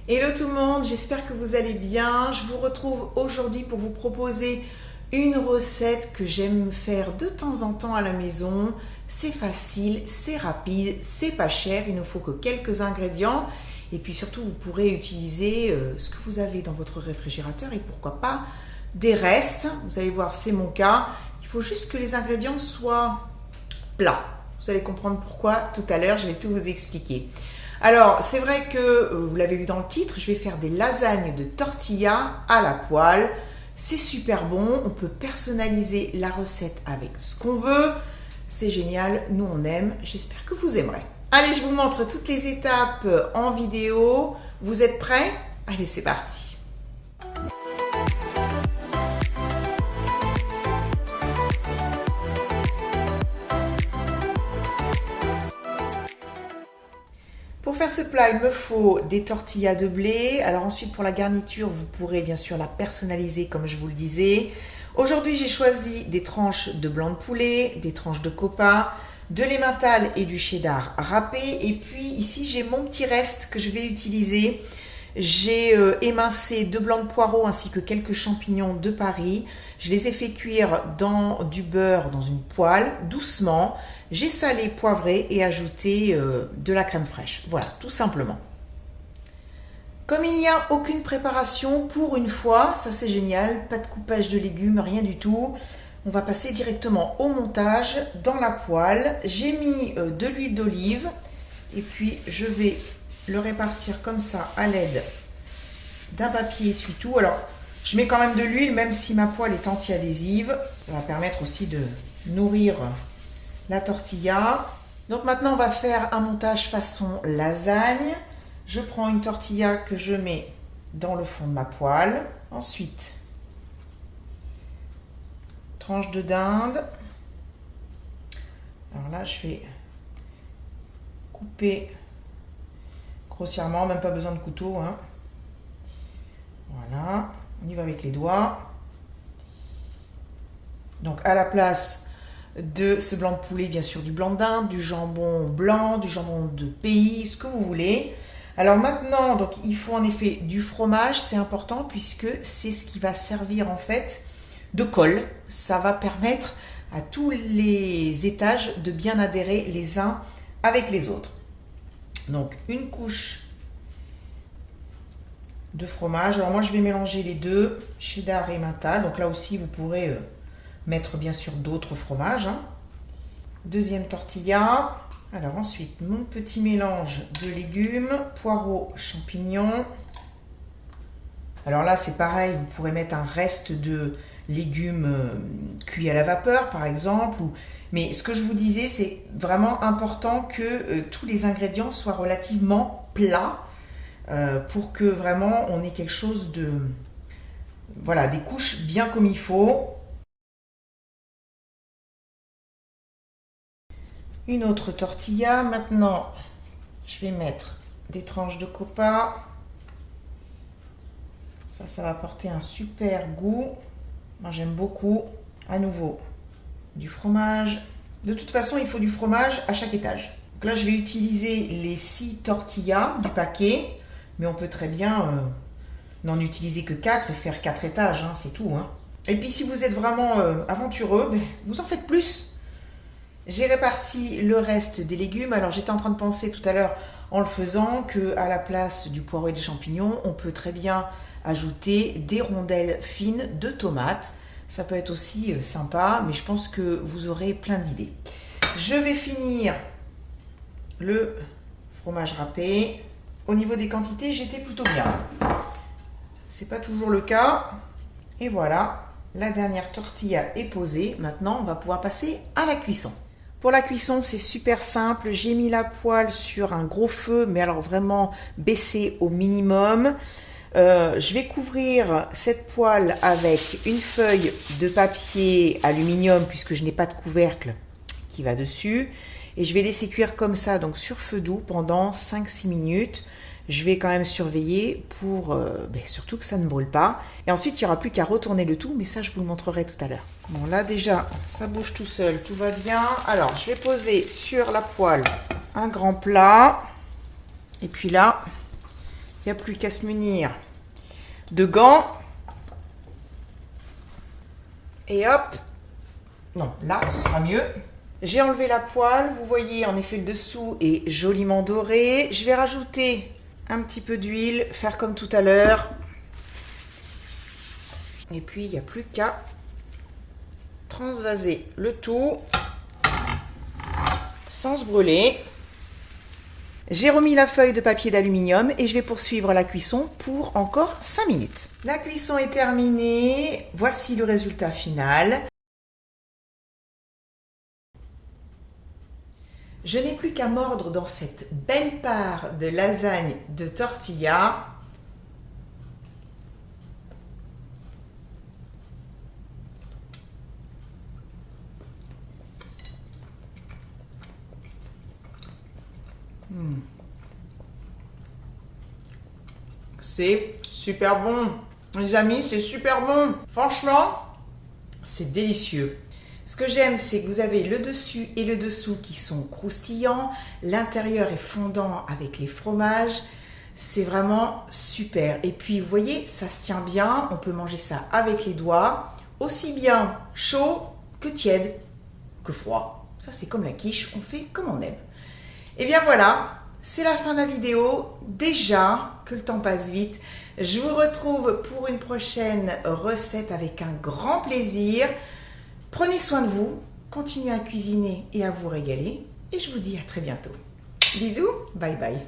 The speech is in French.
Hello tout le monde, j'espère que vous allez bien. Je vous retrouve aujourd'hui pour vous proposer une recette que j'aime faire de temps en temps à la maison. C'est facile, c'est rapide, c'est pas cher, il ne faut que quelques ingrédients. Et puis surtout, vous pourrez utiliser ce que vous avez dans votre réfrigérateur et pourquoi pas des restes. Vous allez voir, c'est mon cas. Il faut juste que les ingrédients soient plats. Vous allez comprendre pourquoi tout à l'heure, je vais tout vous expliquer. Alors, c'est vrai que, vous l'avez vu dans le titre, je vais faire des lasagnes de tortilla à la poêle. C'est super bon, on peut personnaliser la recette avec ce qu'on veut. C'est génial, nous on aime, j'espère que vous aimerez. Allez, je vous montre toutes les étapes en vidéo. Vous êtes prêts? Allez, c'est parti. Pour faire ce plat, il me faut des tortillas de blé. Alors ensuite, pour la garniture, vous pourrez bien sûr la personnaliser comme je vous le disais. Aujourd'hui, j'ai choisi des tranches de blanc de poulet, des tranches de copa, de l'emmental et du cheddar râpé. Et puis ici, j'ai mon petit reste que je vais utiliser. J'ai émincé 2 blancs de poireaux ainsi que quelques champignons de Paris. Je les ai fait cuire dans du beurre dans une poêle, doucement. J'ai salé, poivré et ajouté de la crème fraîche. Voilà, tout simplement. Comme il n'y a aucune préparation pour une fois, ça c'est génial, pas de coupage de légumes, rien du tout. On va passer directement au montage dans la poêle. J'ai mis de l'huile d'olive et puis je vais le répartir comme ça à l'aide d'un papier essuie-tout. Alors, je mets quand même de l'huile, même si ma poêle est anti-adhésive. Ça va permettre aussi de nourrir la tortilla. Donc maintenant, on va faire un montage façon lasagne. Je prends une tortilla que je mets dans le fond de ma poêle. Ensuite, tranche de dinde. Alors là, je vais couper grossièrement, même pas besoin de couteau, hein. Voilà, on y va avec les doigts. Donc à la place de ce blanc de poulet, bien sûr du blanc de dinde, du jambon blanc, du jambon de pays, ce que vous voulez. Alors maintenant, donc il faut en effet du fromage, c'est important puisque c'est ce qui va servir en fait de colle. Ça va permettre à tous les étages de bien adhérer les uns avec les autres. Donc une couche de fromage. Alors moi je vais mélanger les deux, cheddar et emmental. Donc là aussi vous pourrez mettre bien sûr d'autres fromages, hein. Deuxième tortilla. Alors ensuite mon petit mélange de légumes, poireaux, champignons. Alors là c'est pareil, vous pourrez mettre un reste de légumes cuits à la vapeur par exemple. Mais ce que je vous disais, c'est vraiment important que tous les ingrédients soient relativement plats pour que vraiment on ait quelque chose de... Voilà, des couches bien comme il faut. Une autre tortilla. Maintenant, je vais mettre des tranches de copa. Ça va apporter un super goût. Moi, j'aime beaucoup. À nouveau, du fromage. De toute façon, il faut du fromage à chaque étage. Donc là, je vais utiliser les 6 tortillas du paquet. Mais on peut très bien n'en utiliser que 4 et faire 4 étages, hein, c'est tout, hein. Et puis, si vous êtes vraiment aventureux, ben, vous en faites plus. J'ai réparti le reste des légumes. Alors, j'étais en train de penser tout à l'heure en le faisant qu'à la place du poireau et des champignons, on peut très bien ajouter des rondelles fines de tomates. Ça peut être aussi sympa, mais je pense que vous aurez plein d'idées. Je vais finir le fromage râpé. Au niveau des quantités, j'étais plutôt bien. C'est pas toujours le cas. Et voilà, la dernière tortilla est posée. Maintenant, on va pouvoir passer à la cuisson. Pour la cuisson, c'est super simple. J'ai mis la poêle sur un gros feu, mais alors vraiment baissé au minimum. Je vais couvrir cette poêle avec une feuille de papier aluminium puisque je n'ai pas de couvercle qui va dessus. Et je vais laisser cuire comme ça, donc sur feu doux pendant 5-6 minutes. Je vais quand même surveiller pour surtout que ça ne brûle pas. Et ensuite, il n'y aura plus qu'à retourner le tout, mais ça, je vous le montrerai tout à l'heure. Bon, là déjà, ça bouge tout seul, tout va bien. Alors, je vais poser sur la poêle un grand plat. Et puis là, Il n'y a plus qu'à se munir de gants. Et hop. Non, là, ce sera mieux. J'ai enlevé la poêle. Vous voyez, en effet, le dessous est joliment doré. Je vais rajouter un petit peu d'huile, faire comme tout à l'heure. Et puis, il n'y a plus qu'à transvaser le tout sans se brûler. J'ai remis la feuille de papier d'aluminium et je vais poursuivre la cuisson pour encore 5 minutes. La cuisson est terminée. Voici le résultat final. Je n'ai plus qu'à mordre dans cette belle part de lasagne de tortilla. C'est super bon. Les amis, c'est super bon. Franchement, c'est délicieux. Ce que j'aime, c'est que vous avez le dessus et le dessous qui sont croustillants. L'intérieur est fondant avec les fromages. C'est vraiment super. Et puis, vous voyez, ça se tient bien. On peut manger ça avec les doigts. Aussi bien chaud que tiède que froid. Ça, c'est comme la quiche. On fait comme on aime. Et bien voilà, c'est la fin de la vidéo. Déjà que le temps passe vite. Je vous retrouve pour une prochaine recette avec un grand plaisir. Prenez soin de vous, continuez à cuisiner et à vous régaler. Et je vous dis à très bientôt. Bisous, bye bye.